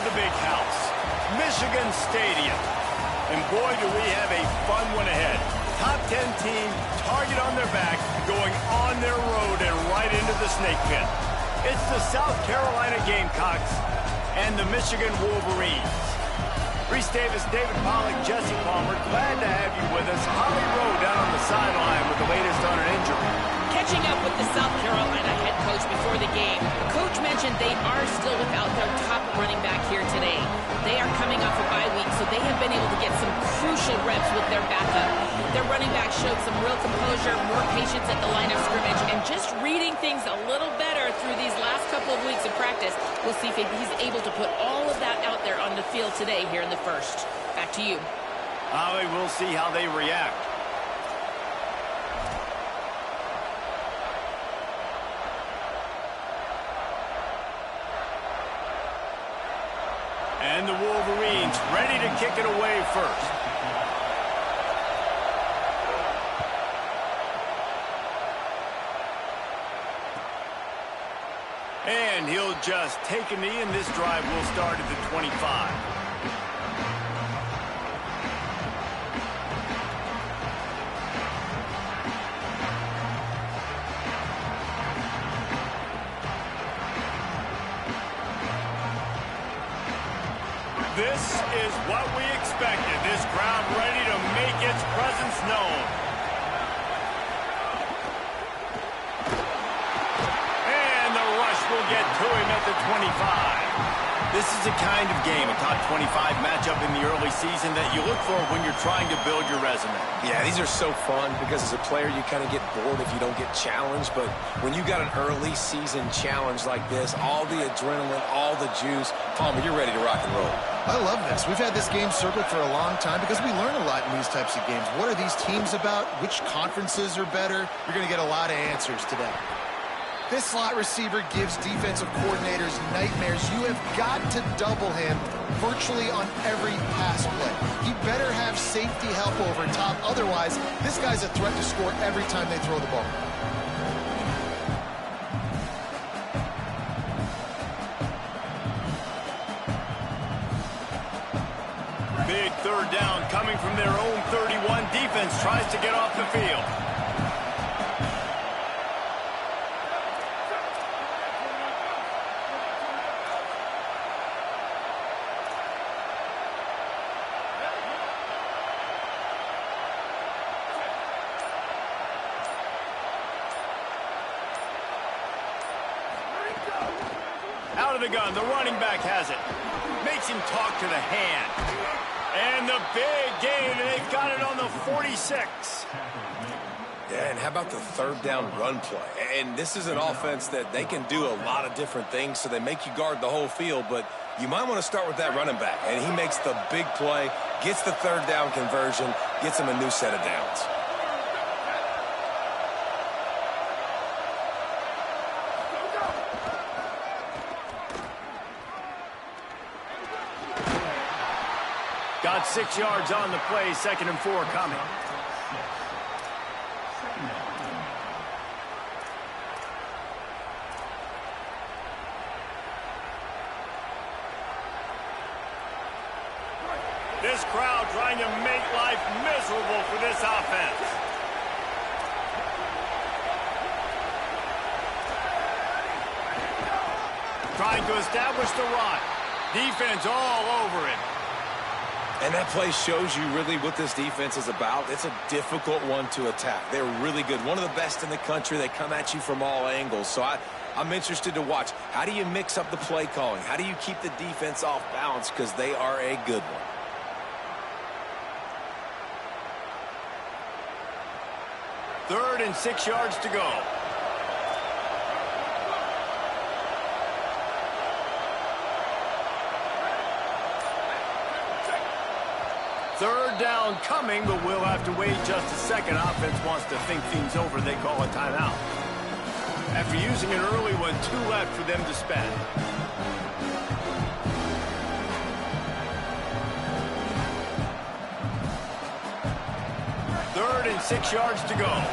the big house, Michigan Stadium. And boy, do we have a fun one ahead. Top 10 team, target on their back, going on their road and right into the snake pit. It's the South Carolina Gamecocks and the Michigan Wolverines. Reese Davis, David Pollack, Jesse Palmer, glad to have you with us. Holly Rowe down on the sideline with the latest on an injury. Catching up with the South Carolina head coach before the game, the coach mentioned they are still without their top running back here today. They are coming off a bye week, so they have been able to get some crucial reps with their backup. Their running back showed some real composure, more patience at the line of scrimmage, and just reading things a little better through these last couple of weeks of practice. We'll see if he's able to put all of that out there on the field today here in the first. Back to you. Holly, we'll see how they react. And the Wolverines ready to kick it away first. And he'll just take a knee, and this drive will start at the 25. This is what we expected. This crowd ready to make its presence known. And the rush will get to him at the 25. This is the kind of game, a top 25 matchup in the early season that you look for when you're trying to build your resume. Yeah, these are so fun because as a player you kind of get bored if you don't get challenged, but when you got an early season challenge like this, all the adrenaline, all the juice, Palmer, you're ready to rock and roll. I love this. We've had this game circled for a long time because we learn a lot in these types of games. What are these teams about? Which conferences are better? You're going to get a lot of answers today. This slot receiver gives defensive coordinators nightmares. You have got to double him virtually on every pass play. He better have safety help over top. Otherwise, this guy's a threat to score every time they throw the ball. Big third down coming from their own 31. Defense tries to get off the field. Out of the gun, the running back has it. Makes him talk to the hand. And the big gain, and they've got it on the 46. Yeah, and how about the third down run play? And this is an offense that they can do a lot of different things, so they make you guard the whole field, but you might want to start with that running back. And he makes the big play, gets the third down conversion, gets him a new set of downs. Got 6 yards on the play, 2nd and 4 coming. This crowd trying to make life miserable for this offense. Trying to establish the run. Defense all over it. And that play shows you really what this defense is about. It's a difficult one to attack. They're really good. One of the best in the country. They come at you from all angles. So I'm interested to watch. How do you mix up the play calling? How do you keep the defense off balance? Because they are a good one. Third and 6 yards to go. Third down coming, but we'll have to wait just a second. Offense wants to think things over. They call a timeout. After using an early one, 2 left for them to spend. Third and 6 yards to go.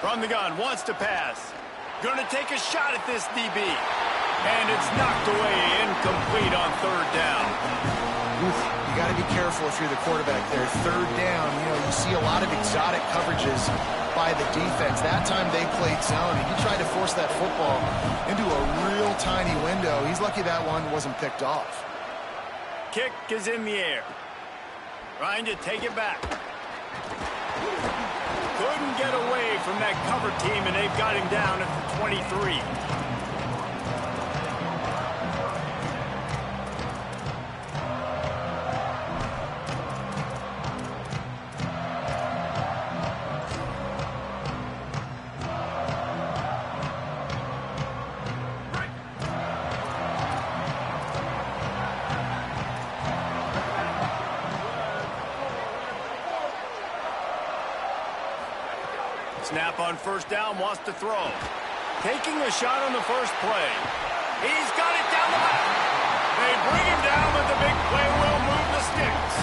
From the gun, wants to pass. Gonna take a shot at this DB. And it's knocked away, incomplete on third down. Oof, you got to be careful if you're the quarterback there. Third down, you see a lot of exotic coverages by the defense. That time they played zone, and he tried to force that football into a real tiny window. He's lucky that one wasn't picked off. Kick is in the air. Trying to take it back. Couldn't get away from that cover team, and they've got him down at the 23. Snap on first down, wants to throw. Taking a shot on the first play. He's got it down the left. They bring him down, but the big play will move the sticks.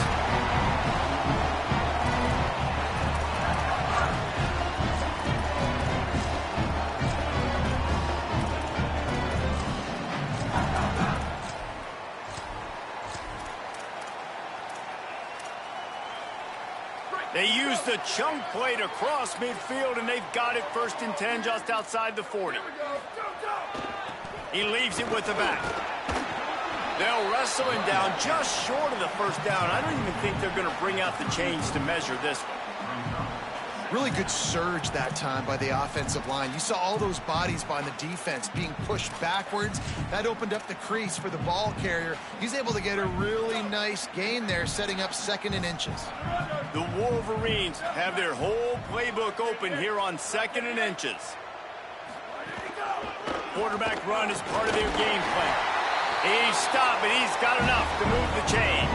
They use the chunk play to cross midfield, and they've got it first and 10 just outside the 40. He leaves it with the back. They'll wrestle him down just short of the first down. I don't even think they're going to bring out the chains to measure this one. Really good surge that time by the offensive line. You saw all those bodies by the defense being pushed backwards. That opened up the crease for the ball carrier. He's able to get a really nice gain there, setting up 2nd and inches. The Wolverines have their whole playbook open here on 2nd and inches. Quarterback run is part of their game plan. He's stopped, but he's got enough to move the chain.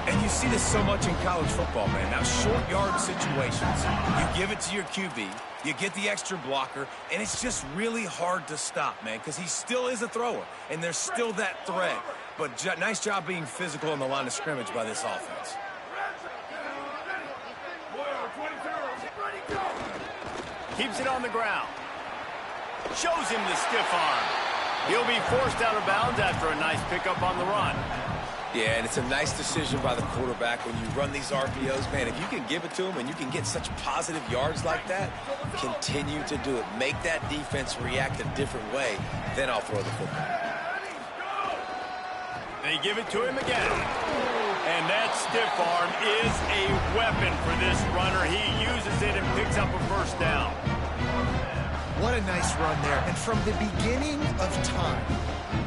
And you see this so much in college football, man. Now, short yard situations, you give it to your QB, you get the extra blocker, and it's just really hard to stop, man, because he still is a thrower, and there's still that threat. But nice job being physical on the line of scrimmage by this offense. Keeps it on the ground. Shows him the stiff arm. He'll be forced out of bounds after a nice pickup on the run. Yeah, and it's a nice decision by the quarterback when you run these RPOs. Man, if you can give it to him and you can get such positive yards like that, continue to do it. Make that defense react a different way, then I'll throw the football. They give it to him again. And that stiff arm is a weapon for this runner. He uses it and picks up a first down. What a nice run there. And from the beginning of time,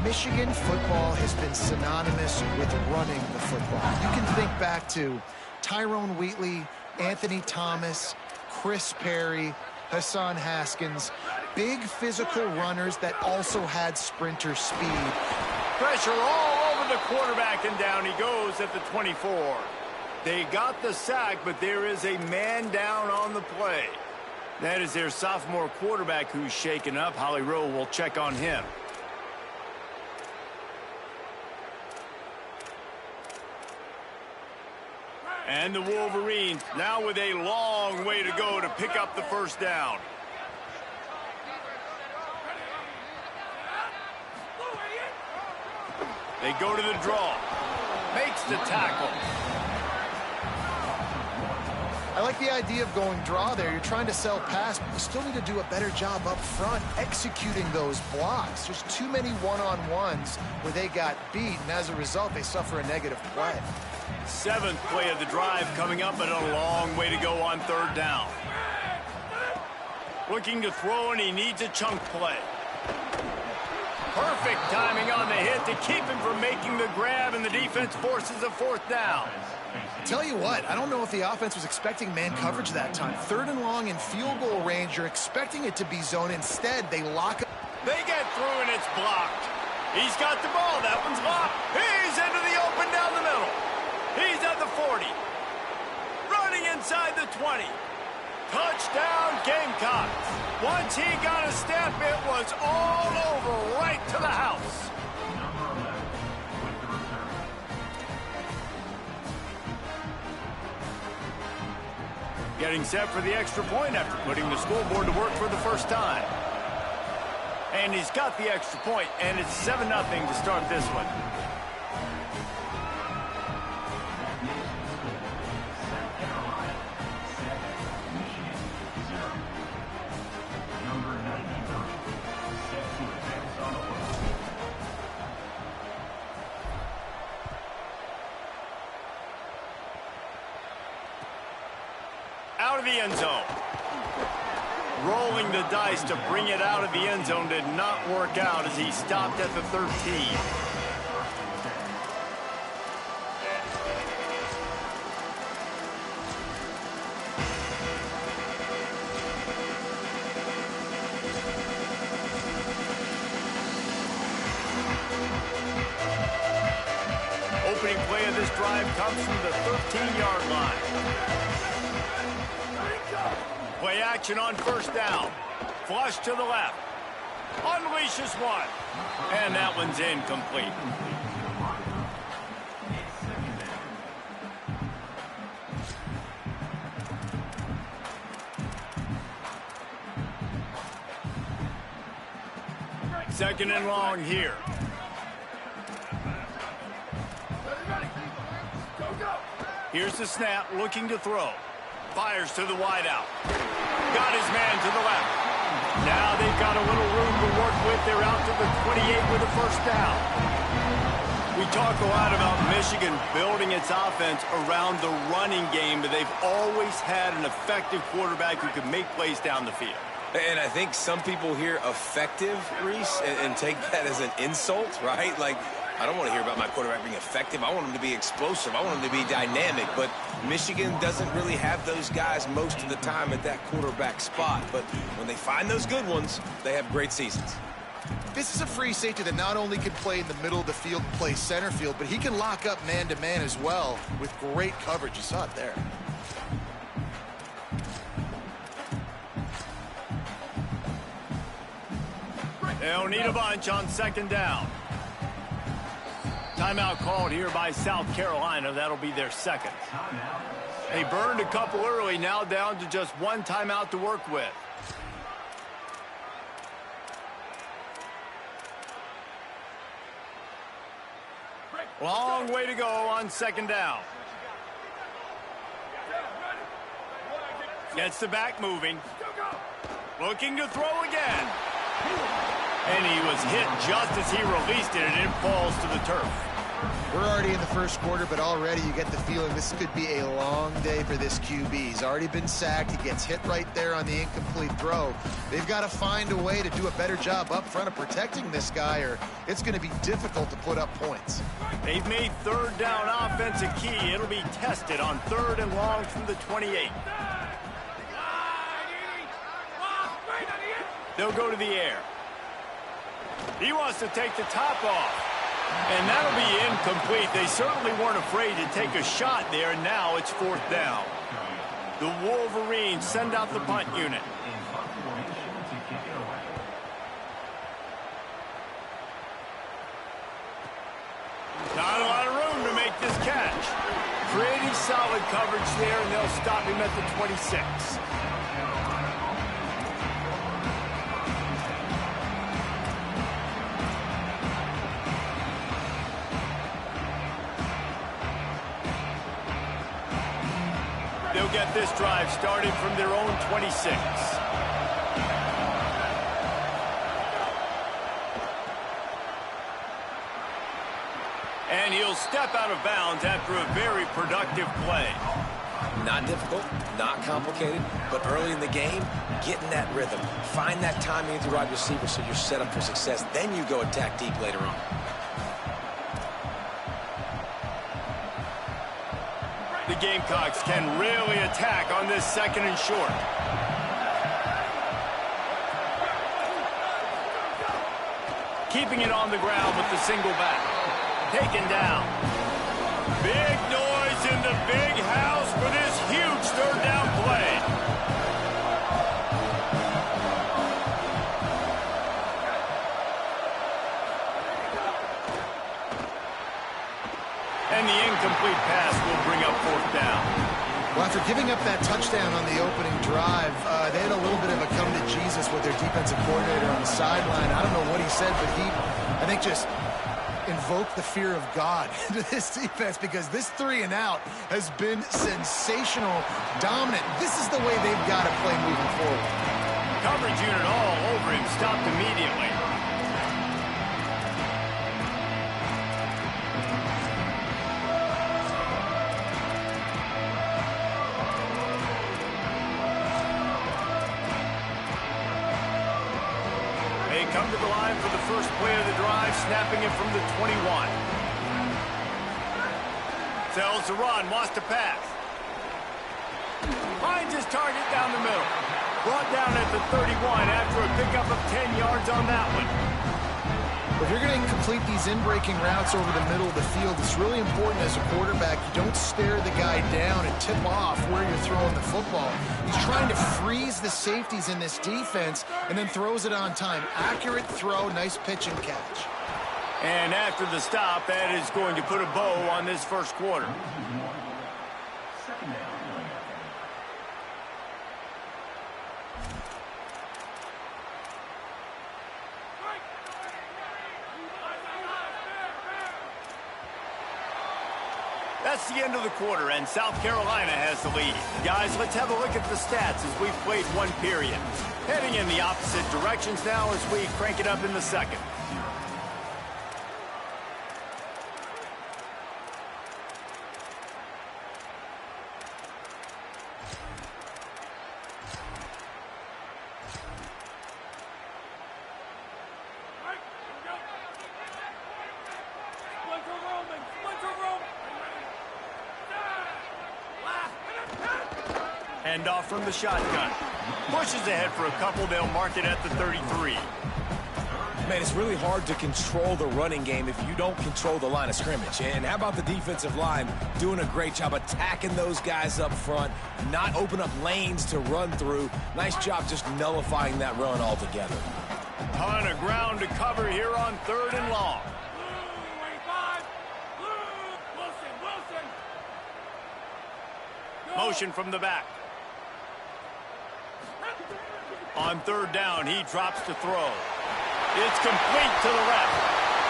Michigan football has been synonymous with running the football. You can think back to Tyrone Wheatley, Anthony Thomas, Chris Perry, Hassan Haskins, big physical runners that also had sprinter speed. Pressure all over the quarterback, and down he goes at the 24. They got the sack, but there is a man down on the play. That is their sophomore quarterback who's shaken up. Holly Rowe will check on him. And the Wolverines now with a long way to go to pick up the first down. They go to the draw. Makes the tackle. I like the idea of going draw there. You're trying to sell pass, but you still need to do a better job up front executing those blocks. There's too many one-on-ones where they got beat, and as a result, they suffer a negative play. 7th play of the drive coming up, and a long way to go on third down. Looking to throw, and he needs a chunk play. Perfect timing on the hit to keep him from making the grab, and the defense forces a fourth down. Tell you what, I don't know if the offense was expecting man coverage that time. 3rd and long in field goal range, you're expecting it to be zone. Instead, they lock up. They get through, and it's blocked. He's got the ball. That one's locked. He's into the open down the middle. He's at the 40. Running inside the 20. Touchdown, Gamecocks. Once he got a step, it was all over right to the house. Getting set for the extra point after putting the scoreboard to work for the first time. And he's got the extra point, and it's 7-0 to start this one. Out of the end zone. Rolling the dice to bring it out of the end zone did not work out as he stopped at the 13. Opening play of this drive comes from the 13-yard line. Play action on first down. Flush to the left. Unleashes one. And that one's incomplete. Second and long here. Here's the snap, looking to throw. Fires to the wideout. Got his man to the left. Now they've got a little room to work with. They're out to the 28 with a first down. We talk a lot about Michigan building its offense around the running game, but they've always had an effective quarterback who can make plays down the field. And I think some people hear effective, Reese, and take that as an insult, right? Like, I don't want to hear about my quarterback being effective. I want him to be explosive. I want him to be dynamic. But Michigan doesn't really have those guys most of the time at that quarterback spot. But when they find those good ones, they have great seasons. This is a free safety that not only can play in the middle of the field and play center field, but he can lock up man-to-man as well with great coverage. You saw it there. They'll need a bunch on second down. Timeout called here by South Carolina. That'll be their second. They burned a couple early, now down to just one timeout to work with. Long way to go on second down. Gets the back moving. Looking to throw again. And he was hit just as he released it, and it falls to the turf. We're already in the first quarter, but already you get the feeling this could be a long day for this QB. He's already been sacked. He gets hit right there on the incomplete throw. They've got to find a way to do a better job up front of protecting this guy, or it's going to be difficult to put up points. They've made third down offense a key. It'll be tested on third and long from the 28. They'll go to the air. He wants to take the top off. And that'll be incomplete. They certainly weren't afraid to take a shot there, and now it's fourth down. The Wolverines send out the punt unit. Not a lot of room to make this catch. Pretty solid coverage there, and they'll stop him at the 26. They'll get this drive started from their own 26. And he'll step out of bounds after a very productive play. Not difficult, not complicated, but early in the game, get in that rhythm. Find that timing with your wide receiver so you're set up for success. Then you go attack deep later on. The Gamecocks can really attack on this second and short. Keeping it on the ground with the single back. Taken down. Big noise in the big house for this huge third down play. And the incomplete pass will bring up fourth down. Well, after giving up that touchdown on the opening drive, they had a little bit of a come to Jesus with their defensive coordinator on the sideline. I don't know what he said, but he, I think, just invoked the fear of God into this defense, because this 3-and-out has been sensational, dominant. This is the way they've got to play moving forward. Coverage unit all over him, stopped immediately. Come to the line for the first play of the drive, snapping it from the 21. Tells to run, wants to pass. Finds his target down the middle. Brought down at the 31 after a pickup of 10 yards on that one. If you're going to complete these in-breaking routes over the middle of the field, it's really important as a quarterback you don't stare the guy down and tip off where you're throwing the football. He's trying to freeze the safeties in this defense and then throws it on time. Accurate throw, nice pitch and catch. And after the stop, that is going to put a bow on this first quarter. That's the end of the quarter, and South Carolina has the lead. Guys, let's have a look at the stats as we've played one period. Heading in the opposite directions now as we crank it up in the second. Hand off from the shotgun. Pushes ahead for a couple. They'll mark it at the 33. Man, it's really hard to control the running game if you don't control the line of scrimmage. And how about the defensive line doing a great job attacking those guys up front, not open up lanes to run through. Nice job just nullifying that run altogether. Ton of ground to cover here on 3rd and long. Motion from the back. On 3rd down, he drops to throw. It's complete to the left.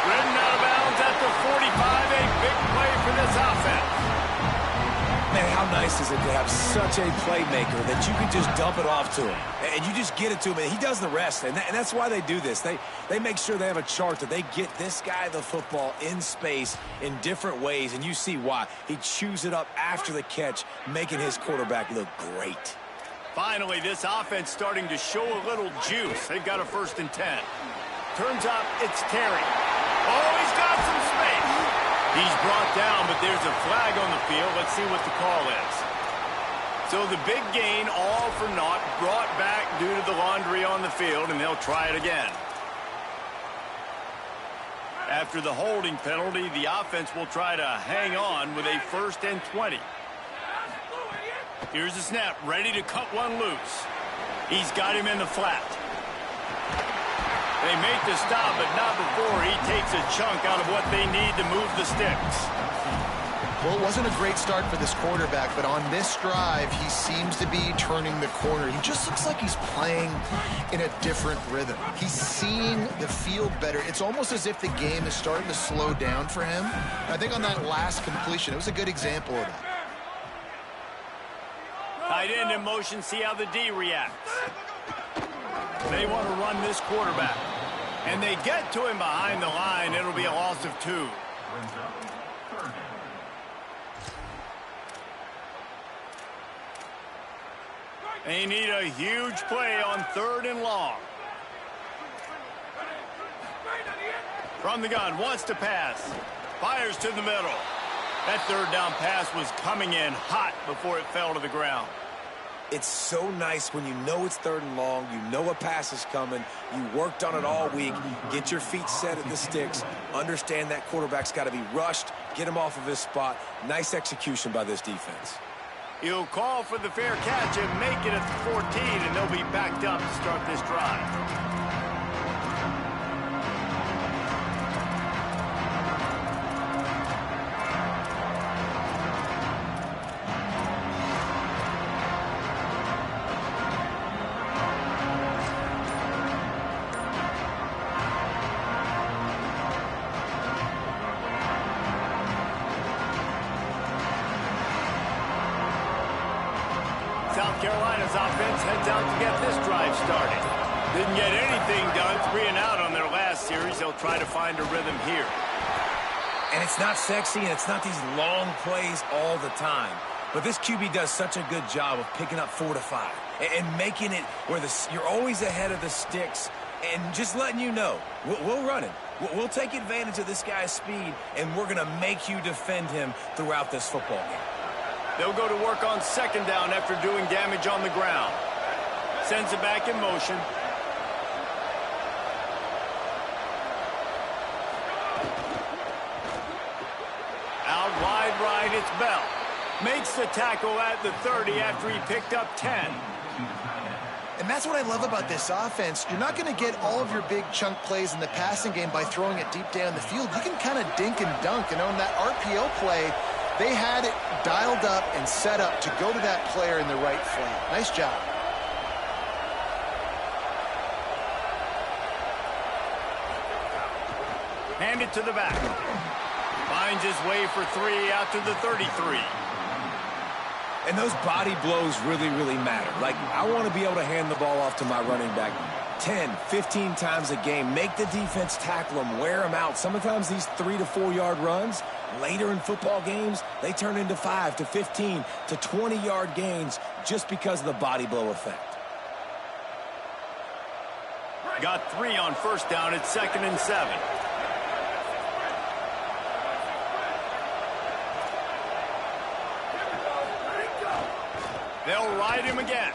Ridden out of bounds at the 45. A big play for this offense. Man, how nice is it to have such a playmaker that you can just dump it off to him. And you just get it to him, and he does the rest. And that's why they do this. They make sure they have a chart that they get this guy the football in space in different ways, and you see why. He chews it up after the catch, making his quarterback look great. Finally, this offense starting to show a little juice. They've got a 1st and 10. Turns out it's Terry. Oh, he's got some space. He's brought down, but there's a flag on the field. Let's see what the call is. So the big gain, all for naught, brought back due to the laundry on the field, and they'll try it again. After the holding penalty, the offense will try to hang on with a 1st and 20. Here's the snap, ready to cut one loose. He's got him in the flat. They make the stop, but not before he takes a chunk out of what they need to move the sticks. Well, it wasn't a great start for this quarterback, but on this drive, he seems to be turning the corner. He just looks like he's playing in a different rhythm. He's seeing the field better. It's almost as if the game is starting to slow down for him. I think on that last completion, it was a good example of that. Tight end in motion, see how the D reacts. They want to run this quarterback. And they get to him behind the line. It'll be a loss of 2. They need a huge play on 3rd and long. From the gun, wants to pass. Fires to the middle. That 3rd down pass was coming in hot before it fell to the ground. It's so nice when you know it's 3rd and long, you know a pass is coming, you worked on it all week, get your feet set at the sticks, understand that quarterback's got to be rushed, get him off of his spot. Nice execution by this defense. He'll call for the fair catch and make it at the 14, and they'll be backed up to start this drive. South Carolina's offense heads out to get this drive started. Didn't get anything done, 3 and out on their last series. They'll try to find a rhythm here. And it's not sexy, and it's not these long plays all the time. But this QB does such a good job of picking up 4 to 5 and making it where you're always ahead of the sticks and just letting you know, we'll run it. We'll take advantage of this guy's speed, and we're going to make you defend him throughout this football game. They'll go to work on second down after doing damage on the ground. Sends it back in motion. Out wide right, it's Bell. Makes the tackle at the 30 after he picked up 10. And that's what I love about this offense. You're not going to get all of your big chunk plays in the passing game by throwing it deep down the field. You can kind of dink and dunk. And on that RPO play, they had it dialed up and set up to go to that player in the right flank. Nice job. Hand it to the back. Finds his way for 3 out to the 33. And those body blows really, really matter. Like, I want to be able to hand the ball off to my running back 10, 15 times a game. Make the defense tackle them, wear them out. Sometimes these 3 to 4 yard runs, later in football games, they turn into 5 to 15 to 20 yard gains just because of the body blow effect. Got 3 on first down at 2nd and 7. They'll ride him again.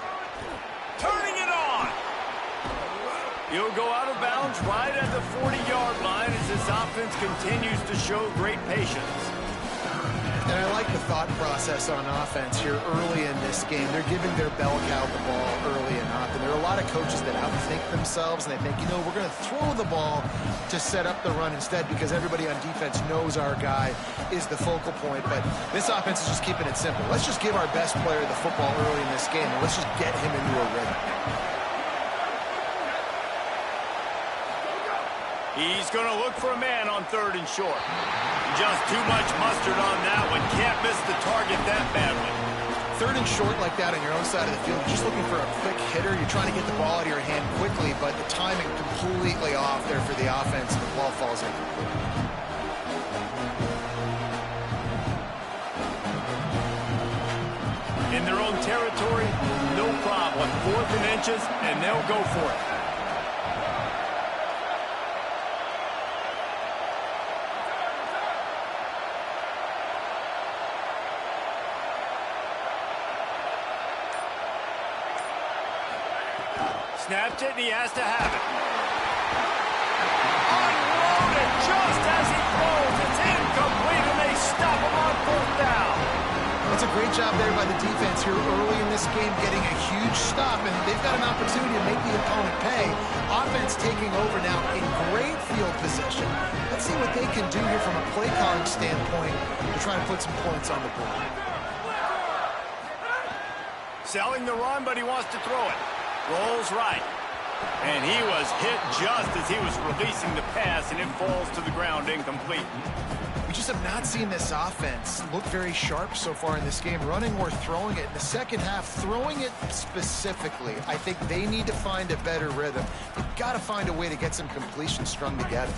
Turning it on. He'll go out of bounds right at the 40-yard line as this offense continues to show great patience. And I like the thought process on offense here early in this game. They're giving their bell cow the ball early enough. And there are a lot of coaches that outthink themselves, and they think, you know, we're going to throw the ball to set up the run instead because everybody on defense knows our guy is the focal point. But this offense is just keeping it simple. Let's just give our best player the football early in this game, and let's just get him into a rhythm. He's going to look for a man on 3rd and short. Just too much mustard on that one. Can't miss the target that badly. 3rd and short like that on your own side of the field, you're just looking for a quick hitter. You're trying to get the ball out of your hand quickly, but the timing completely off there for the offense, and the ball falls in. In their own territory, no problem. 4th and inches, and they'll go for it. Snapped it, and he has to have it. Unloaded just as he throws. It's incomplete, and they stop him on 4th down. That's a great job there by the defense here early in this game, getting a huge stop, and they've got an opportunity to make the opponent pay. Offense taking over now in great field position. Let's see what they can do here from a play calling standpoint to try and put some points on the board. Selling the run, but he wants to throw it. Rolls right. And he was hit just as he was releasing the pass, and it falls to the ground incomplete. We just have not seen this offense look very sharp so far in this game, running or throwing it. In the second half, throwing it specifically, I think they need to find a better rhythm. You've got to find a way to get some completions strung together.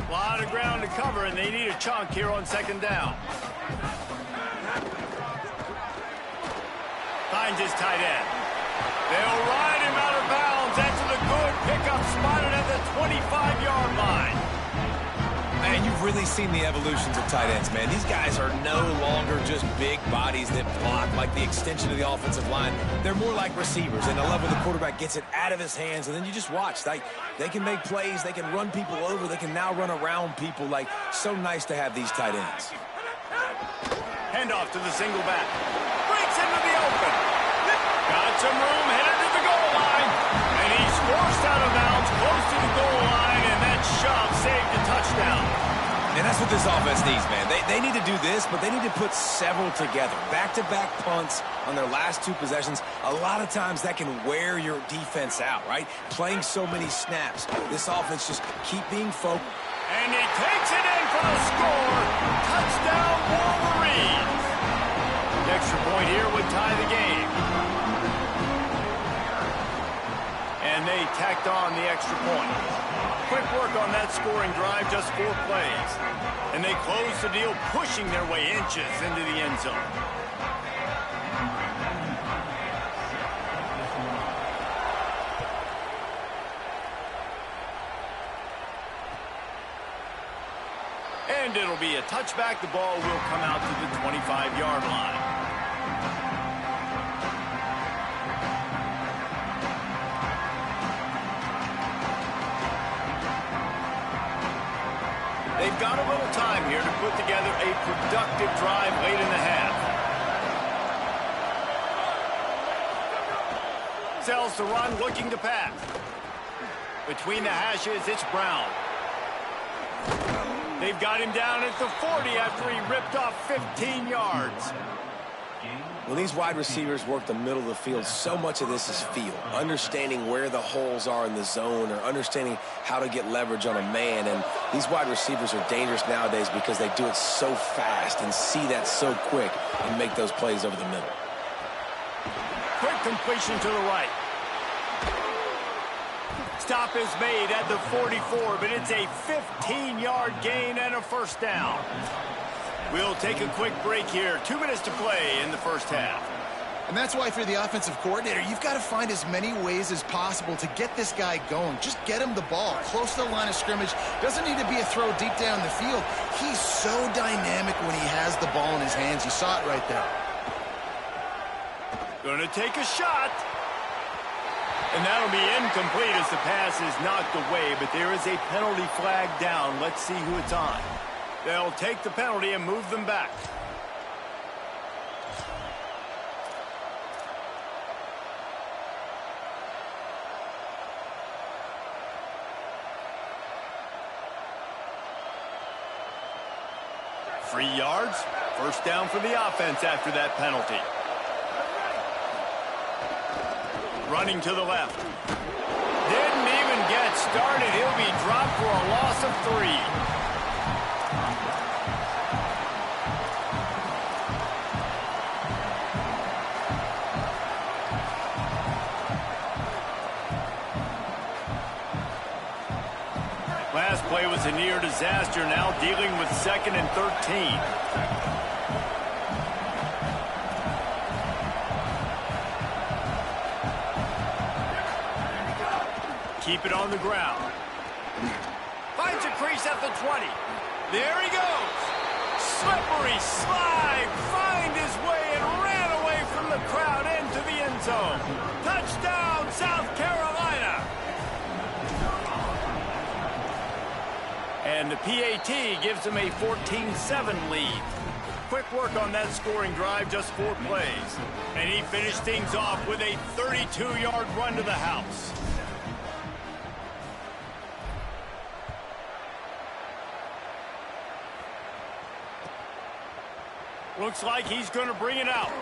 A lot of ground to cover, and they need a chunk here on 2nd down. Finds his tight end. They'll ride him out of bounds. That's a good pickup, spotted at the 25-yard line. Man, you've really seen the evolutions of tight ends, man. These guys are no longer just big bodies that block like the extension of the offensive line. They're more like receivers, and I love when the quarterback gets it out of his hands, and then you just watch. They can make plays. They can run people over. They can now run around people. Like, so nice to have these tight ends. Handoff to the single back. Breaks into the open. Got some room, headed to the goal line. And he's forced out of bounds, close to the goal line, and that shove saved a touchdown. And that's what this offense needs, man. They need to do this, but they need to put several together. Back-to-back punts on their last 2 possessions. A lot of times that can wear your defense out, right? Playing so many snaps. This offense just keep being focused. And he takes it in for the score. Touchdown, Wolverines. The extra point here would tie the game. And they tacked on the extra point. Quick work on that scoring drive, just 4 plays. And they close the deal, pushing their way inches into the end zone. And it'll be a touchback. The ball will come out to the 25-yard line. They've got a little time here to put together a productive drive late in the half. Sells the run, looking to pass. Between the hashes, it's Brown. They've got him down at the 40 after he ripped off 15 yards. When these wide receivers work the middle of the field, so much of this is feel. Understanding where the holes are in the zone or understanding how to get leverage on a man. And these wide receivers are dangerous nowadays because they do it so fast and see that so quick and make those plays over the middle. Quick completion to the right. Stop is made at the 44, but it's a 15-yard gain and a first down. We'll take a quick break here. 2 minutes to play in the first half. And that's why, for the offensive coordinator, you've got to find as many ways as possible to get this guy going. Just get him the ball close to the line of scrimmage. Doesn't need to be a throw deep down the field. He's so dynamic when he has the ball in his hands. You saw it right there. Going to take a shot. And that'll be incomplete as the pass is knocked away, but there is a penalty flag down. Let's see who it's on. They'll take the penalty and move them back. Free yards. First down for the offense after that penalty. Running to the left. Didn't even get started. He'll be dropped for a loss of 3. Last play was a near disaster, now dealing with 2nd and 13. Keep it on the ground. Finds a crease at the 20. There he goes. Slippery slide. Find his way and ran away from the crowd into the end zone. Touchdown, South Carolina. And the PAT gives them a 14-7 lead. Quick work on that scoring drive, just 4 plays. And he finished things off with a 32-yard run to the house. Looks like he's going to bring it out.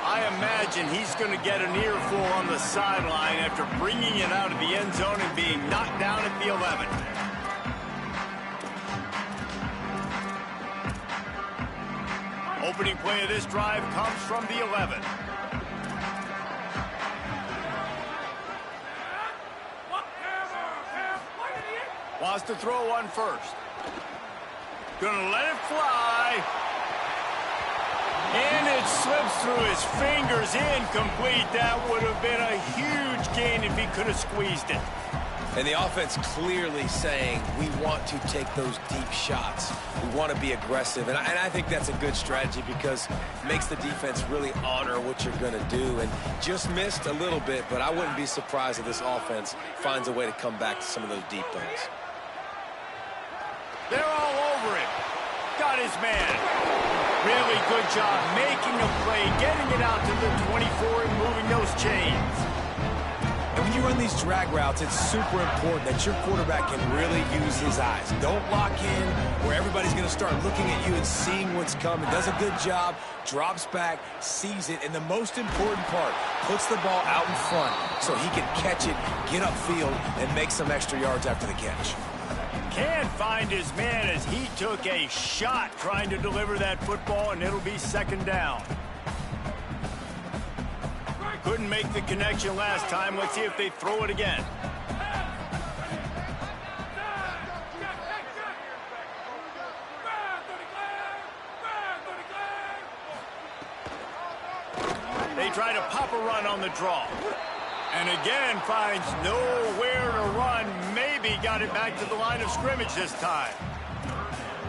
I imagine he's going to get an earful on the sideline after bringing it out of the end zone and being knocked down at the 11. Opening play of this drive comes from the 11. Wants to throw one first. Gonna let it fly. And it slips through his fingers, incomplete. That would have been a huge gain if he could have squeezed it. And the offense clearly saying, we want to take those deep shots. We want to be aggressive. And I think that's a good strategy because it makes the defense really honor what you're going to do. And just missed a little bit, but I wouldn't be surprised if this offense finds a way to come back to some of those deep things. They're all over him. Got his man. Really good job making a play, getting it out to the 24 and moving those chains. And when you run these drag routes, it's super important that your quarterback can really use his eyes. Don't lock in where everybody's going to start looking at you and seeing what's coming. Does a good job, drops back, sees it, and the most important part, puts the ball out in front so he can catch it, get upfield, and make some extra yards after the catch. Can't find his man as he took a shot trying to deliver that football, and it'll be 2nd down. Couldn't make the connection last time. Let's see if they throw it again. They try to pop a run on the draw. And again finds nowhere to run. Maybe got it back to the line of scrimmage this time.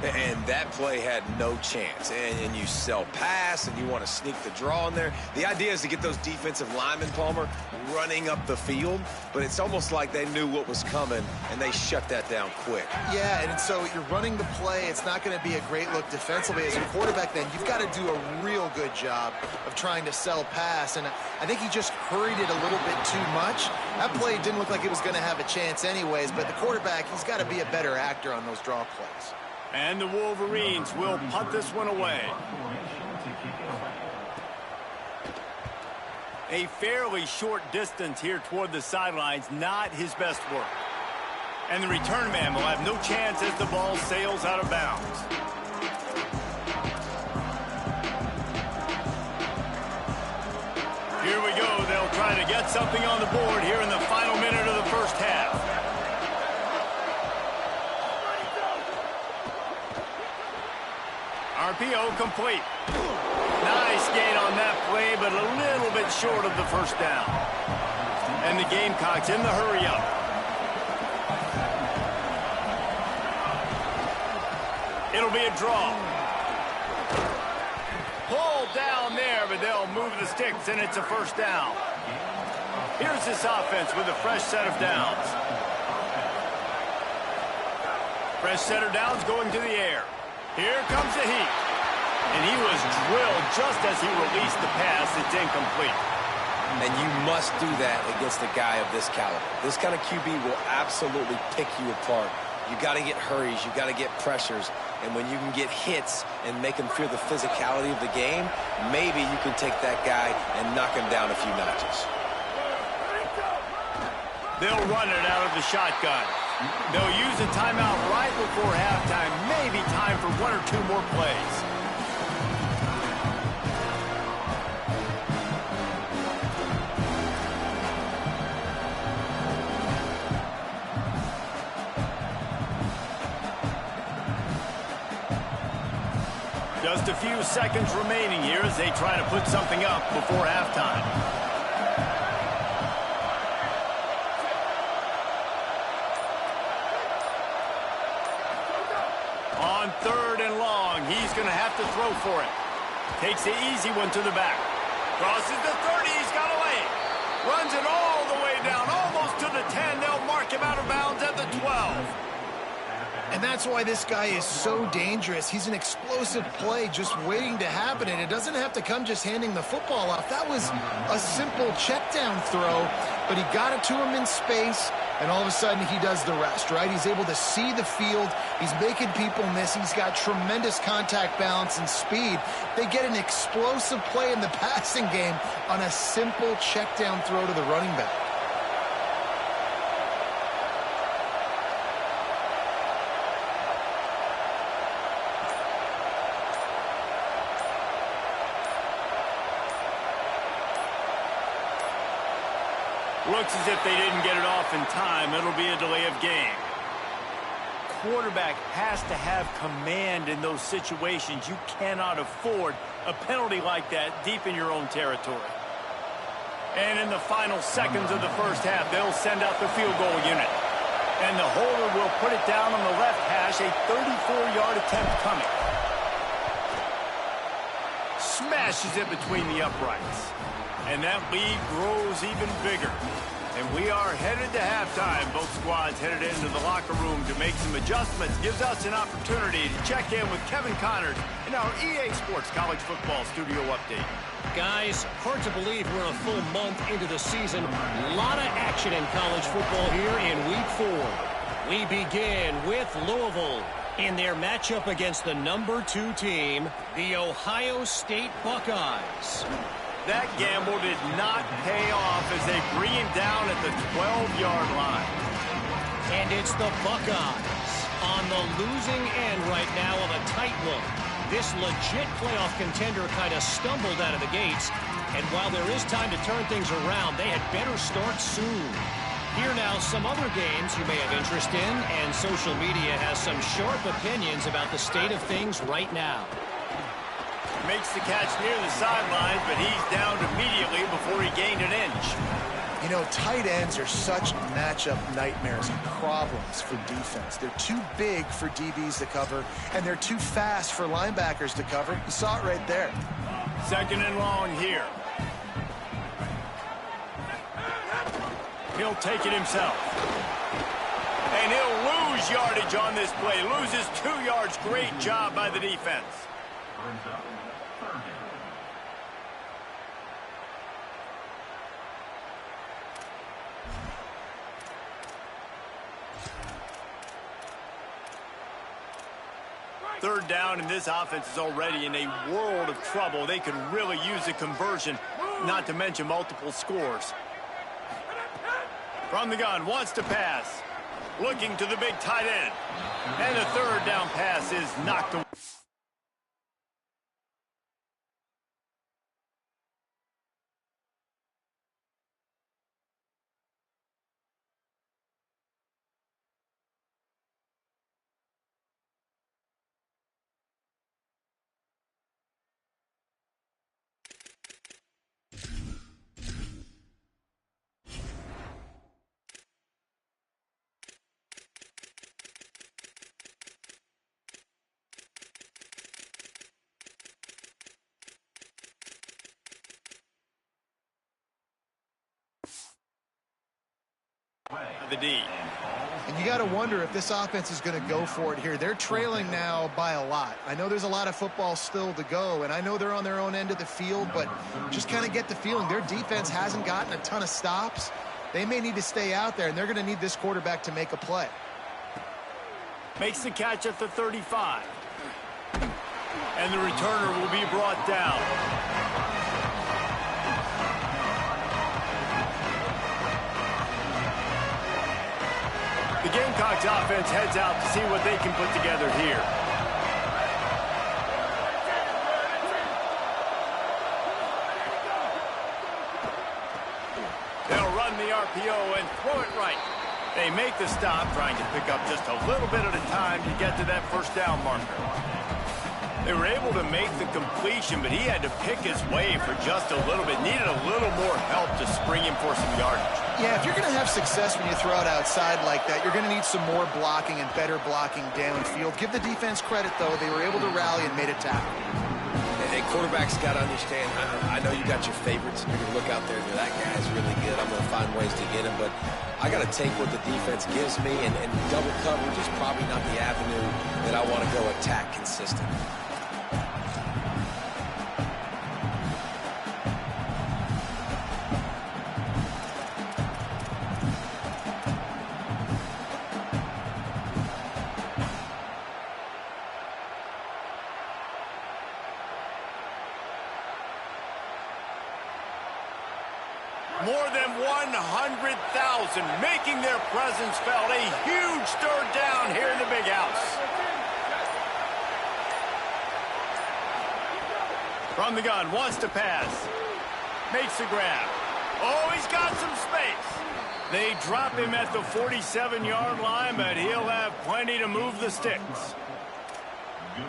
And that play had no chance. And you sell pass, and you want to sneak the draw in there. The idea is to get those defensive linemen, Palmer, running up the field. But it's almost like they knew what was coming, and they shut that down quick. Yeah, and so you're running the play. It's not going to be a great look defensively. As a quarterback, then, you've got to do a real good job of trying to sell pass. And I think he just hurried it a little bit too much. That play didn't look like it was going to have a chance anyways. But the quarterback, he's got to be a better actor on those draw plays. And the Wolverines will punt this one away. A fairly short distance here toward the sidelines, not his best work. And the return man will have no chance as the ball sails out of bounds. Here we go. They'll try to get something on the board here in the final minute of the first half. RPO complete. Nice gain on that play, but a little bit short of the first down. And the Gamecocks in the hurry-up. It'll be a draw. Pulled down there, but they'll move the sticks, and it's a first down. Here's this offense with a fresh set of downs. Fresh set of downs going to the air. Here comes the heat. And he was drilled just as he released the pass. It's incomplete. And you must do that against a guy of this caliber. This kind of QB will absolutely pick you apart. You got to get hurries. You got to get pressures. And when you can get hits and make him feel the physicality of the game, maybe you can take that guy and knock him down a few notches. They'll run it out of the shotgun. They'll use a timeout right before halftime. Maybe time for one or two more plays. Just a few seconds remaining here as they try to put something up before halftime. On 3rd and long, he's going to have to throw for it. Takes the easy one to the back. Crosses the 30, he's got a lane. Runs it all the way down, almost to the 10. They'll mark him out of bounds at the 12. And that's why this guy is so dangerous. He's an explosive play just waiting to happen, and it doesn't have to come just handing the football off. That was a simple check down throw, but he got it to him in space, and all of a sudden he does the rest, right? He's able to see the field. He's making people miss. He's got tremendous contact balance and speed. They get an explosive play in the passing game on a simple check down throw to the running back. Looks as if they didn't get it off in time. It'll be a delay of game. Quarterback has to have command in those situations. You cannot afford a penalty like that deep in your own territory. And in the final seconds of the first half, they'll send out the field goal unit. And the holder will put it down on the left hash, a 34-yard attempt coming. Smashes it between the uprights. And that lead grows even bigger. And we are headed to halftime. Both squads headed into the locker room to make some adjustments. Gives us an opportunity to check in with Kevin Connors in our EA Sports College Football Studio Update. Guys, hard to believe we're a full month into the season. A lot of action in college football here in Week 4. We begin with Louisville in their matchup against the number 2 team, the Ohio State Buckeyes. That gamble did not pay off as they bring him down at the 12-yard line. And it's the Buckeyes on the losing end right now of a tight one. This legit playoff contender kind of stumbled out of the gates. And while there is time to turn things around, they had better start soon. Here now, some other games you may have interest in, and social media has some sharp opinions about the state of things right now. Makes the catch near the sidelines, but he's downed immediately before he gained an inch. You know, tight ends are such matchup nightmares and problems for defense. They're too big for DBs to cover, and they're too fast for linebackers to cover. You saw it right there. 2nd and long here. He'll take it himself. And he'll lose yardage on this play. Loses 2 yards. Great job by the defense. Third down, and this offense is already in a world of trouble. They could really use a conversion, not to mention multiple scores. From the gun, wants to pass. Looking to the big tight end. And the 3rd down pass is knocked away. The D. And you got to wonder if this offense is going to go for it here. They're trailing now by a lot. I know there's a lot of football still to go, and I know they're on their own end of the field, but just kind of get the feeling their defense hasn't gotten a ton of stops. They may need to stay out there, and they're going to need this quarterback to make a play. Makes the catch at the 35. And the returner will be brought down. The Gamecocks offense heads out to see what they can put together here. They'll run the RPO and throw it right. They make the stop, trying to pick up just a little bit at a time to get to that 1st down marker. They were able to make the completion, but he had to pick his way for just a little bit. Needed a little more help to spring him for some yardage. Yeah, if you're going to have success when you throw it outside like that, you're going to need some more blocking and better blocking downfield. Give the defense credit, though. They were able to rally and made a tackle. Hey, quarterbacks got to understand, I know you got your favorites. You're going to look out there and go, that guy's really good. I'm going to find ways to get him. But I got to take what the defense gives me, and double coverage is probably not the avenue that I want to go attack consistent. More than 100,000 making their presence felt. A huge 3rd down here in the big house. From the gun, wants to pass. Makes the grab. Oh, he's got some space. They drop him at the 47-yard line, but he'll have plenty to move the sticks.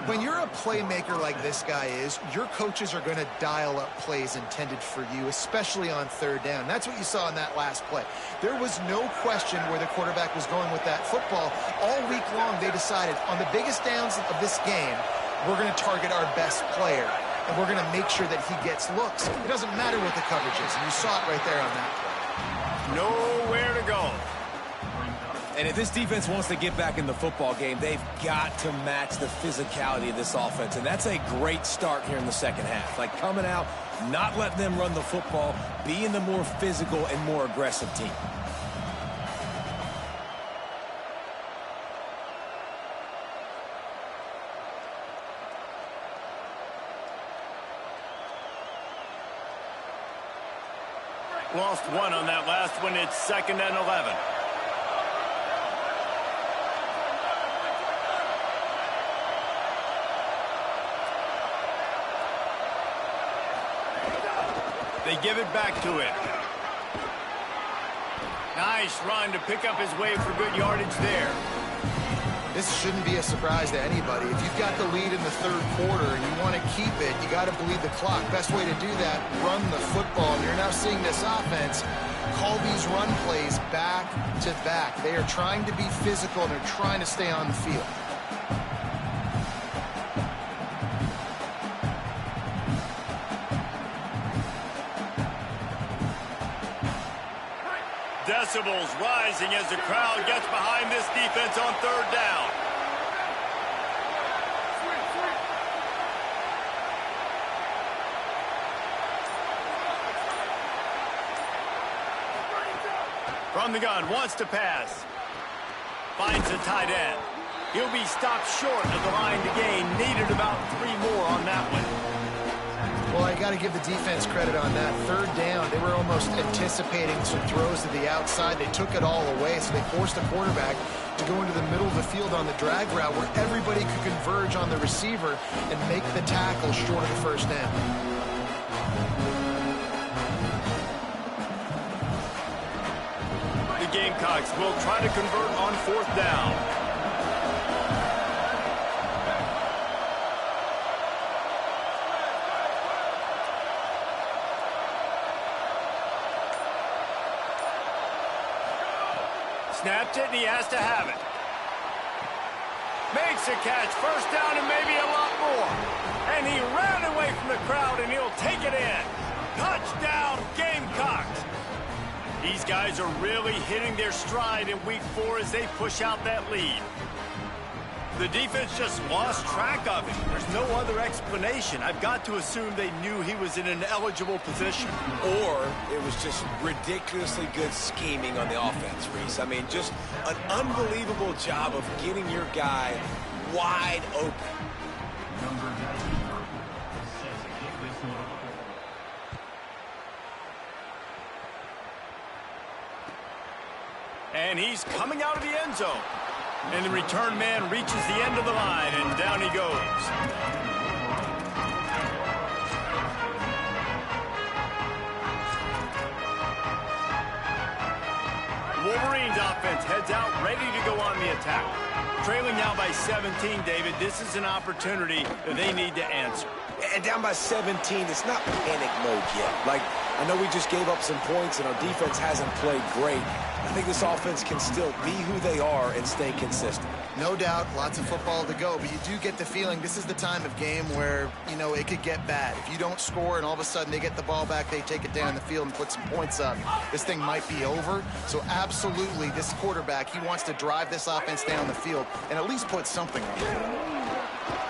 When you're a playmaker like this guy is, your coaches are going to dial up plays intended for you, especially on 3rd down. That's what you saw in that last play. There was no question where the quarterback was going with that football. All week long, they decided on the biggest downs of this game, we're going to target our best player, and we're going to make sure that he gets looks. It doesn't matter what the coverage is, and you saw it right there on that play. Nowhere to go. And if this defense wants to get back in the football game, they've got to match the physicality of this offense. And that's a great start here in the 2nd half. Like coming out, not letting them run the football, being the more physical and more aggressive team. Lost one on that last one. It's 2nd and 11. They give it back to him. Nice run to pick up his way for good yardage there. This shouldn't be a surprise to anybody. If you've got the lead in the third quarter and you want to keep it, you got to bleed the clock. Best way to do that, run the football. And you're now seeing this offense call these run plays back to back. They are trying to be physical, and they're trying to stay on the field. Decibels rising as the crowd gets behind this defense on third down. From the gun, wants to pass. Finds a tight end. He'll be stopped short of the line to gain. Needed about 3 more on that one. Well, I got to give the defense credit on that. Third down, they were almost anticipating some throws to the outside. They took it all away, so they forced the quarterback to go into the middle of the field on the drag route where everybody could converge on the receiver and make the tackle short of the first down. The Gamecocks will try to convert on fourth down. Snapped it, and he has to have it. Makes a catch, first down, and maybe a lot more. And he ran away from the crowd, and he'll take it in. Touchdown, Gamecocks. These guys are really hitting their stride in week 4 as they push out that lead. The defense just lost track of him. There's no other explanation. I've got to assume they knew he was in an eligible position. Or it was just ridiculously good scheming on the offense, Reese. I mean, just an unbelievable job of getting your guy wide open. And he's coming out of the end zone. And the return man reaches the end of the line, and down he goes. Wolverines offense heads out, ready to go on the attack. Trailing now by 17, David. This is an opportunity that they need to answer. And down by 17, it's not panic mode yet. Like, I know we just gave up some points and our defense hasn't played great. I think this offense can still be who they are and stay consistent. No doubt, lots of football to go, but you do get the feeling this is the time of game where, you know, it could get bad. If you don't score and all of a sudden they get the ball back, they take it down the field and put some points up, this thing might be over. So absolutely, this quarterback, he wants to drive this offense down the field and at least put something on it.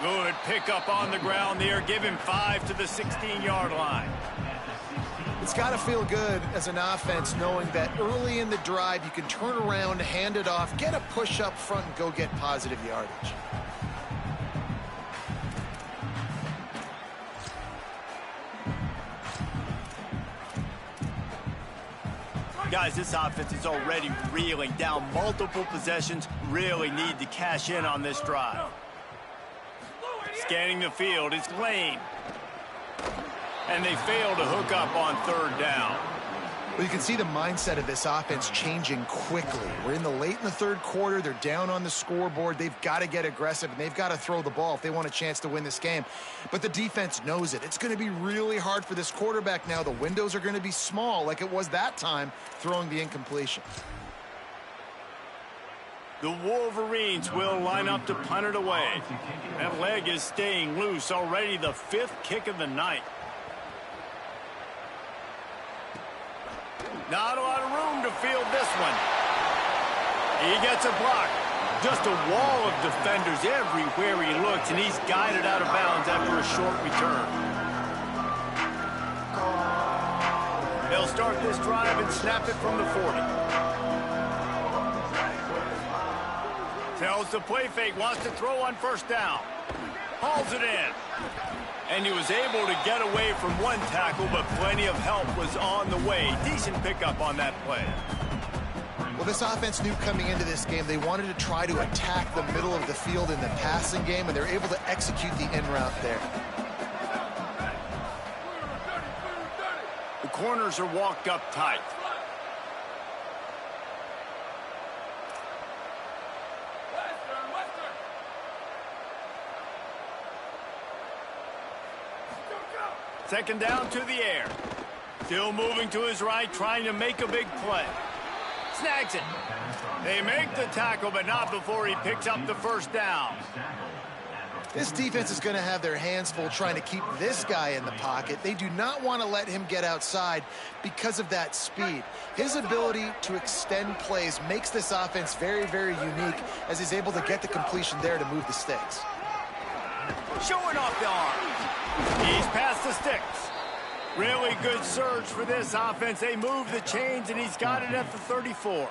Good pickup on the ground there. Give him 5 to the 16-yard line. It's got to feel good as an offense knowing that early in the drive you can turn around, hand it off, get a push up front, and go get positive yardage. Guys, this offense is already reeling down multiple possessions. Really need to cash in on this drive. Scanning the field, it's Lane. And they fail to hook up on third down. Well, you can see the mindset of this offense changing quickly. We're in the third quarter. They're down on the scoreboard. They've got to get aggressive, and they've got to throw the ball if they want a chance to win this game. But the defense knows it. It's going to be really hard for this quarterback now. The windows are going to be small like it was that time throwing the incompletion. The Wolverines will line up to punt it away. That leg is staying loose. Already the 5th kick of the night. Not a lot of room to field this one. He gets a block. Just a wall of defenders everywhere he looks, and he's guided out of bounds after a short return. They'll start this drive and snap it from the 40. Tells the play fake, wants to throw on first down. Hauls it in. And he was able to get away from one tackle, but plenty of help was on the way. Decent pickup on that play. Well, this offense knew coming into this game they wanted to try to attack the middle of the field in the passing game, and they're able to execute the in route there. The corners are walked up tight. Second down to the air. Still moving to his right, trying to make a big play. Snags it. They make the tackle, but not before he picks up the first down. This defense is going to have their hands full trying to keep this guy in the pocket. They do not want to let him get outside because of that speed. His ability to extend plays makes this offense very, very unique as he's able to get the completion there to move the sticks. Showing off the arm. He's past the sticks. Really good surge for this offense. They move the chains, and he's got it at the 34.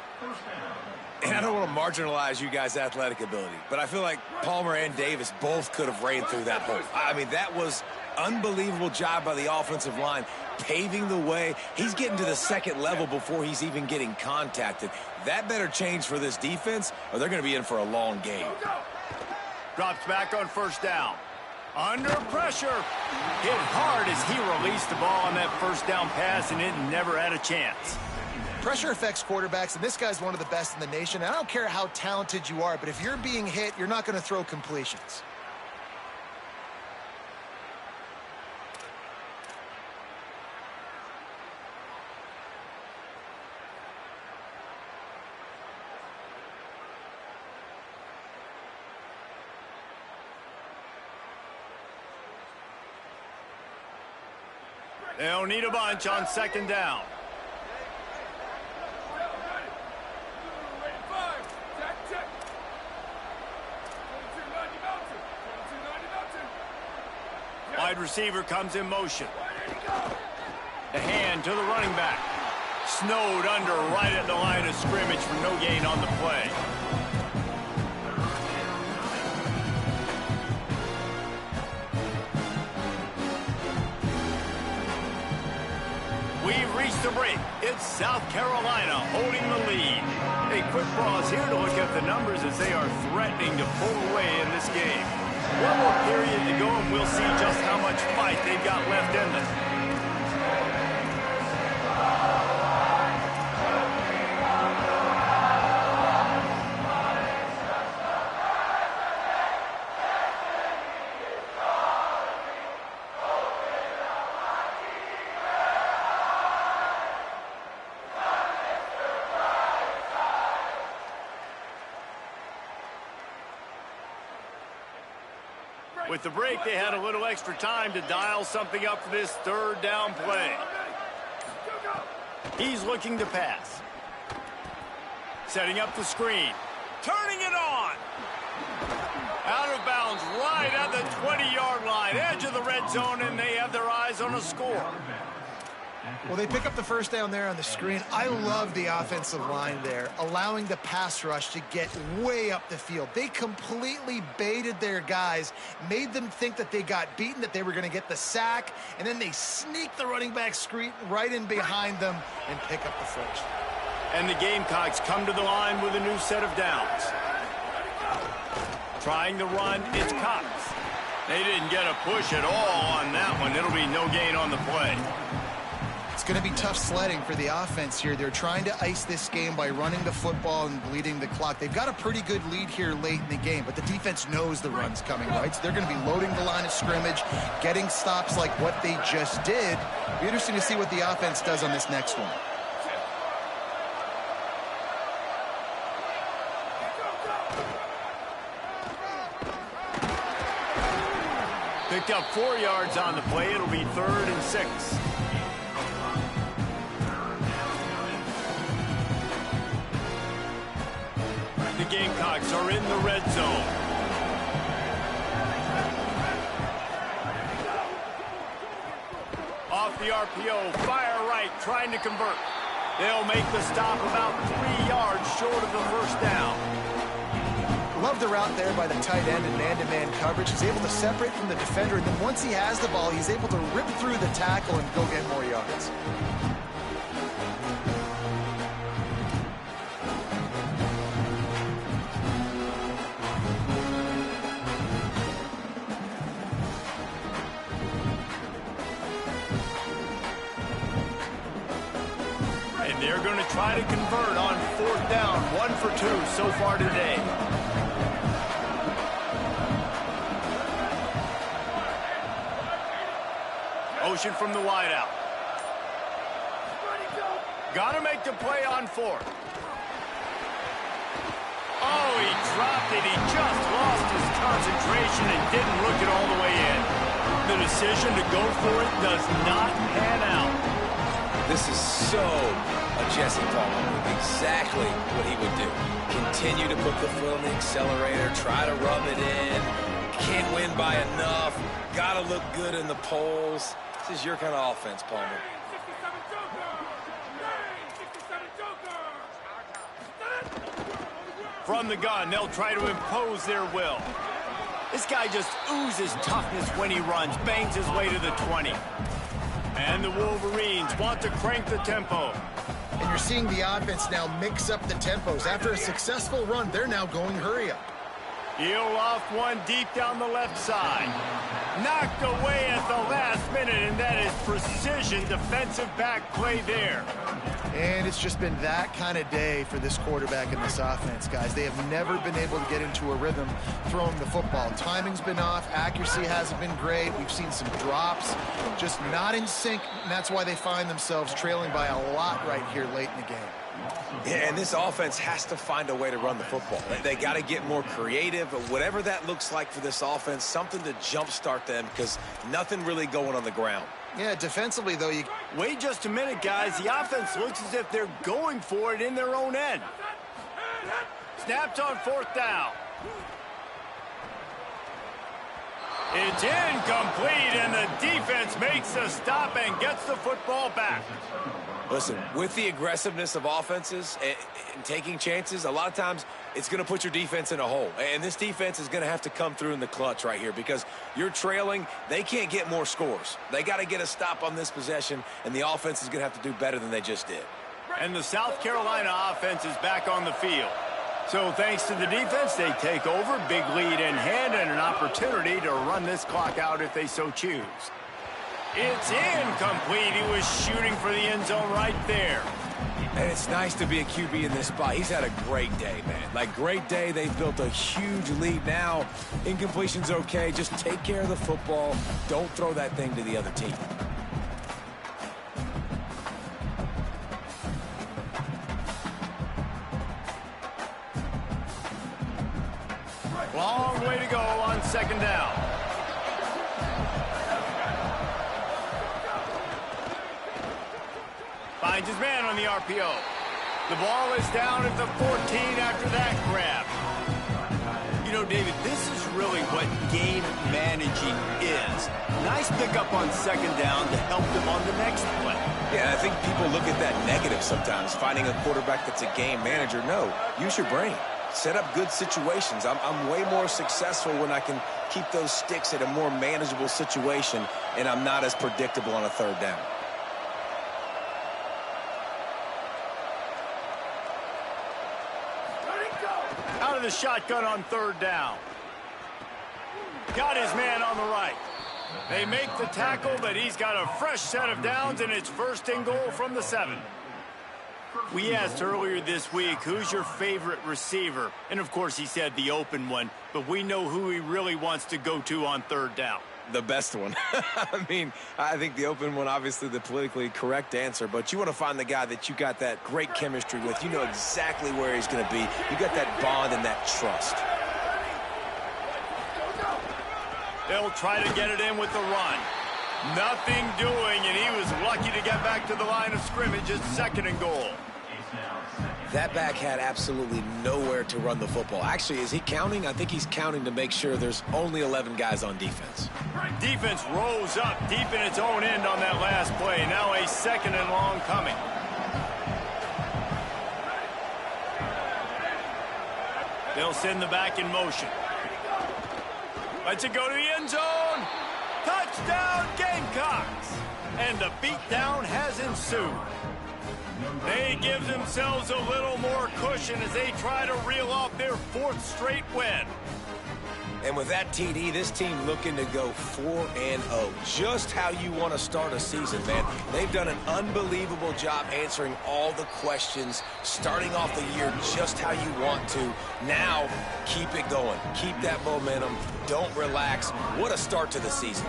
And I don't want to marginalize you guys' athletic ability, but I feel like Palmer and Davis both could have ran through that hole. I mean, that was unbelievable job by the offensive line, paving the way. He's getting to the second level before he's even getting contacted. That better change for this defense, or they're going to be in for a long game. Drops back on first down. Under pressure. Hit hard as he released the ball on that first down pass, and it never had a chance. Pressure affects quarterbacks, and this guy's one of the best in the nation. I don't care how talented you are, but if you're being hit, you're not going to throw completions. They'll need a bunch on second down. Wide receiver comes in motion. The hand to the running back. Snowed under right at the line of scrimmage for no gain on the play. We've reached the break. It's South Carolina holding the lead. A quick pause here to look at the numbers as they are threatening to pull away in this game. One more period to go, and we'll see just how much fight they've got left in them. With the break, they had a little extra time to dial something up for this third down play. He's looking to pass. Setting up the screen. Turning it on. Out of bounds right at the 20-yard line. Edge of the red zone, and they have their eyes on a score. Well, they pick up the first down there on the screen. I love the offensive line there, allowing the pass rush to get way up the field. They completely baited their guys, made them think that they got beaten, that they were going to get the sack, and then they sneak the running back screen right in behind them and pick up the first. And the Gamecocks come to the line with a new set of downs. Trying to run, it's Cox. They didn't get a push at all on that one. It'll be no gain on the play. It's going to be tough sledding for the offense here. They're trying to ice this game by running the football and bleeding the clock. They've got a pretty good lead here late in the game, but the defense knows the run's coming, right? So they're going to be loading the line of scrimmage, getting stops like what they just did. It'll be interesting to see what the offense does on this next one. Picked up 4 yards on the play. It'll be 3rd and 6. The Gamecocks are in the red zone. Off the RPO, fire right, trying to convert. They'll make the stop about 3 yards short of the first down. Love the route there by the tight end in man-to-man coverage. He's able to separate from the defender, and then once he has the ball, he's able to rip through the tackle and go get more yards. They're going to try to convert on 4th down. 1 for 2 so far today. Motion from the wideout. Got to make the play on 4th. Oh, he dropped it. He just lost his concentration and didn't look it all the way in. The decision to go for it does not pan out. This is so a Jesse Palmer move. Exactly what he would do. Continue to put the foot on the accelerator, try to rub it in. Can't win by enough. Got to look good in the polls. This is your kind of offense, Palmer. From the gun, they'll try to impose their will. This guy just oozes toughness when he runs, bangs his way to the 20. And the Wolverines want to crank the tempo. And you're seeing the offense now mix up the tempos. After a successful run, they're now going hurry up. He'll off one deep down the left side. Knocked away at the last minute, and that is precision defensive back play there. And it's just been that kind of day for this quarterback and this offense, guys. They have never been able to get into a rhythm throwing the football. Timing's been off. Accuracy hasn't been great. We've seen some drops, just not in sync, and that's why they find themselves trailing by a lot right here late in the game. Yeah, and this offense has to find a way to run the football. They got to get more creative, but whatever that looks like for this offense, something to jumpstart them because nothing really going on the ground. Yeah, defensively, though, Wait just a minute, guys. The offense looks as if they're going for it in their own end. Snapped on 4th down. It's incomplete, and the defense makes the stop and gets the football back. Listen, with the aggressiveness of offenses and taking chances, a lot of times it's going to put your defense in a hole. And this defense is going to have to come through in the clutch right here because you're trailing. They can't get more scores. They got to get a stop on this possession, and the offense is going to have to do better than they just did. And the South Carolina offense is back on the field. So thanks to the defense, they take over, big lead in hand, and an opportunity to run this clock out if they so choose. It's incomplete. He was shooting for the end zone right there. And it's nice to be a QB in this spot. He's had a great day, man. Like, great day. They've built a huge lead now. Incompletion's okay. Just take care of the football. Don't throw that thing to the other team. Long way to go on 2nd down. Finds his man on the RPO. The ball is down at the 14 after that grab. You know, David, this is really what game managing is. Nice pickup on 2nd down to help them on the next play. Yeah, I think people look at that negative sometimes, finding a quarterback that's a game manager. No, use your brain. Set up good situations. I'm way more successful when I can keep those sticks at a more manageable situation, and I'm not as predictable on a 3rd down. Out of the shotgun on 3rd down. Got his man on the right. They make the tackle, but he's got a fresh set of downs, and it's 1st and goal from the 7. We asked earlier this week, who's your favorite receiver? And, of course, he said the open one, but we know who he really wants to go to on 3rd down. The best one. I mean, I think the open one, obviously the politically correct answer, but you want to find the guy that you got that great chemistry with. You know exactly where he's going to be. You got that bond and that trust. They'll try to get it in with the run. Nothing doing, and he was lucky to get back to the line of scrimmage at 2nd and goal. That back had absolutely nowhere to run the football. Actually, is he counting? I think he's counting to make sure there's only 11 guys on defense. Defense rose up deep in its own end on that last play. Now a 2nd and long coming. They'll send the back in motion. Lets it go to the end zone. Touchdown, Gamecocks! And the beatdown has ensued. They give themselves a little more cushion as they try to reel off their 4th straight win. And with that TD, this team looking to go 4-0. Just how you want to start a season, man. They've done an unbelievable job answering all the questions, starting off the year just how you want to. Now, keep it going. Keep that momentum. Don't relax. What a start to the season.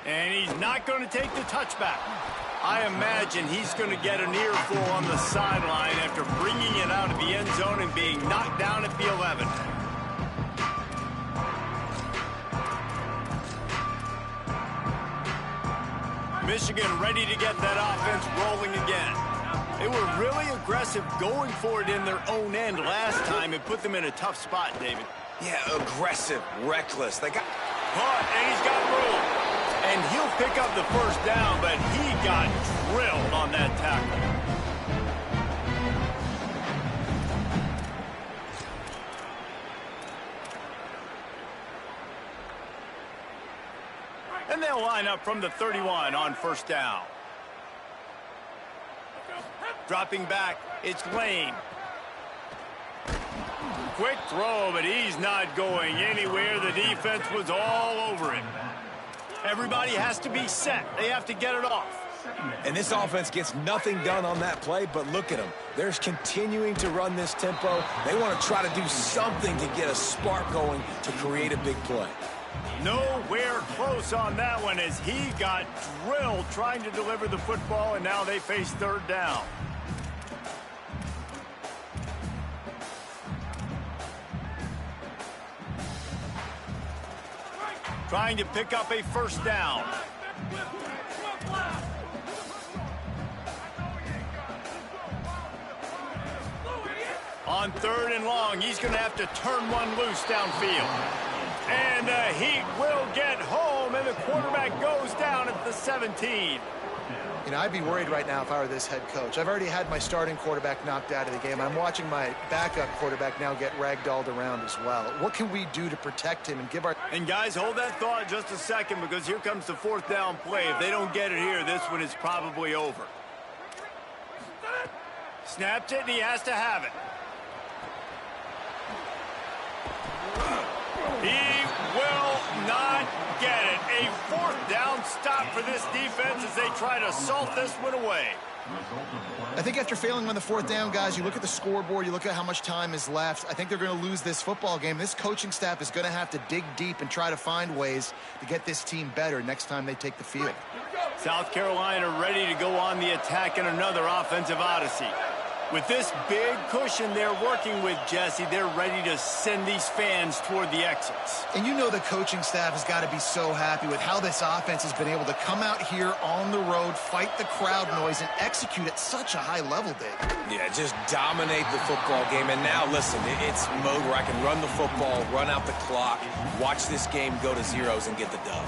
And he's not going to take the touchback. I imagine he's going to get an earful on the sideline after bringing it out of the end zone and being knocked down at the 11. Michigan ready to get that offense rolling again. They were really aggressive going for it in their own end last time. It put them in a tough spot, David. Yeah, aggressive, reckless. They got... Caught, and he's got room. And he'll pick up the first down, but he got drilled on that tackle. And they'll line up from the 31 on first down. Dropping back, it's Lane. Quick throw, but he's not going anywhere. The defense was all over him. Everybody has to be set. They have to get it off. And this offense gets nothing done on that play, but look at them. They're continuing to run this tempo. They want to try to do something to get a spark going to create a big play. Nowhere close on that one as he got drilled trying to deliver the football, and now they face third down. Trying to pick up a first down. On third and long, he's going to have to turn one loose downfield. And the Heat will get home, and the quarterback goes down at the 17. You know, I'd be worried right now if I were this head coach. I've already had my starting quarterback knocked out of the game. I'm watching my backup quarterback now get ragdolled around as well. What can we do to protect him and give our... And guys, hold that thought just a second, because here comes the fourth down play. If they don't get it here, this one is probably over. Snapped it, and he has to have it. He will not get it. A fourth down stop for this defense as they try to salt this one away. I think after failing on the fourth down, guys, you look at the scoreboard, you look at how much time is left. I think they're going to lose this football game. This coaching staff is going to have to dig deep and try to find ways to get this team better next time they take the field. South Carolina ready to go on the attack in another offensive odyssey. With this big cushion they're working with, Jesse, they're ready to send these fans toward the exits. And you know the coaching staff has got to be so happy with how this offense has been able to come out here on the road, fight the crowd noise, and execute at such a high level, Dave. Yeah, just dominate the football game. And now, listen, it's mode where I can run the football, run out the clock, watch this game go to zeros and get the dub.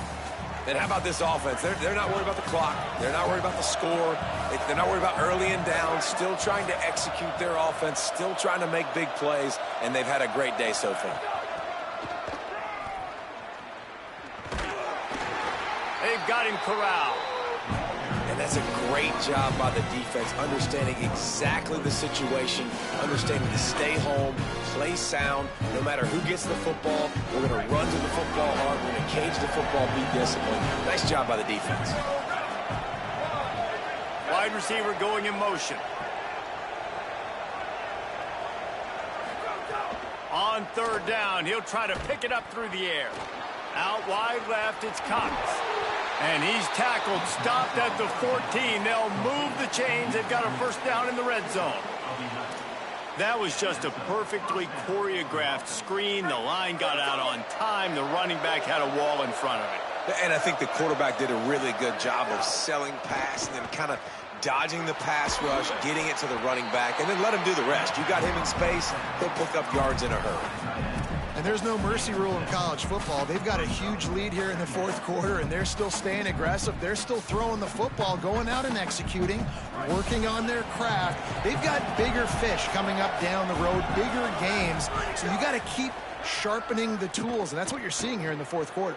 And how about this offense? They're not worried about the clock. They're not worried about the score. They're not worried about early and down. Still trying to execute their offense. Still trying to make big plays. And they've had a great day so far. They've got him corralled. And that's a great job by the defense, understanding exactly the situation, understanding to stay home, play sound. No matter who gets the football, we're going to run to the football hard. We're going to cage the football, be disciplined. Nice job by the defense. Wide receiver going in motion. On third down, he'll try to pick it up through the air. Out wide left, it's Cox. And he's tackled, stopped at the 14. They'll move the chains. They've got a first down in the red zone. That was just a perfectly choreographed screen. The line got out on time. The running back had a wall in front of it. And I think the quarterback did a really good job of selling pass and then kind of dodging the pass rush, getting it to the running back, and then let him do the rest. You got him in space, he'll pick up yards in a hurry. And there's no mercy rule in college football. They've got a huge lead here in the fourth quarter, and they're still staying aggressive. They're still throwing the football, going out and executing, working on their craft. They've got bigger fish coming up down the road, bigger games. So you got to keep sharpening the tools, and that's what you're seeing here in the fourth quarter.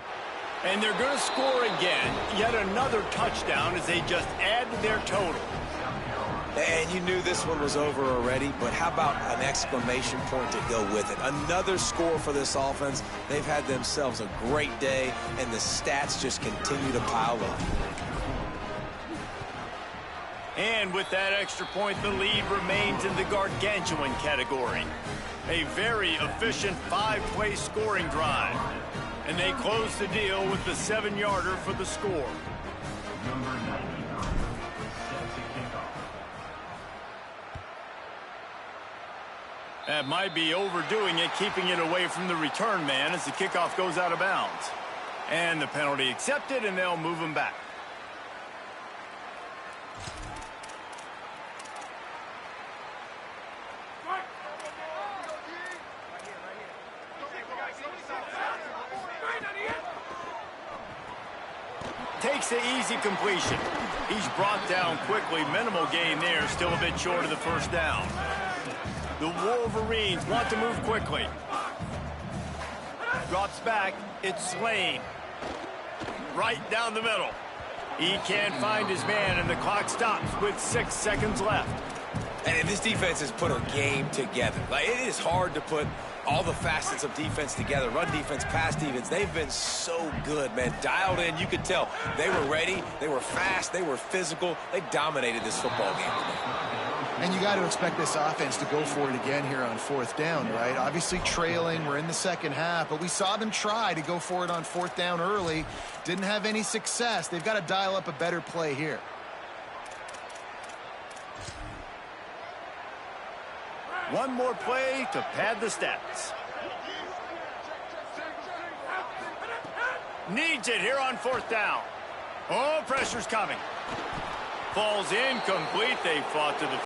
And they're going to score again. Yet another touchdown as they just add to their total. And you knew this one was over already, but how about an exclamation point to go with it? Another score for this offense. They've had themselves a great day, and the stats just continue to pile up. And with that extra point, the lead remains in the gargantuan category. A very efficient 5-play scoring drive. And they close the deal with the 7-yarder for the score. That might be overdoing it, keeping it away from the return man as the kickoff goes out of bounds. And the penalty accepted, and they'll move him back. Takes the easy completion. He's brought down quickly. Minimal gain there. Still a bit short of the first down. The Wolverines want to move quickly. Drops back. It's Slane. Right down the middle. He can't find his man, and the clock stops with 6 seconds left. And this defense has put a game together. Like, it is hard to put all the facets of defense together. Run defense, pass defense. They've been so good, man. Dialed in. You could tell they were ready. They were fast. They were physical. They dominated this football game today. And you got to expect this offense to go for it again here on 4th down, right? Obviously trailing. We're in the second half, but we saw them try to go for it on 4th down early. Didn't have any success. They've got to dial up a better play here. One more play to pad the stats. Needs it here on 4th down. Oh, pressure's coming. Falls incomplete. They fought to the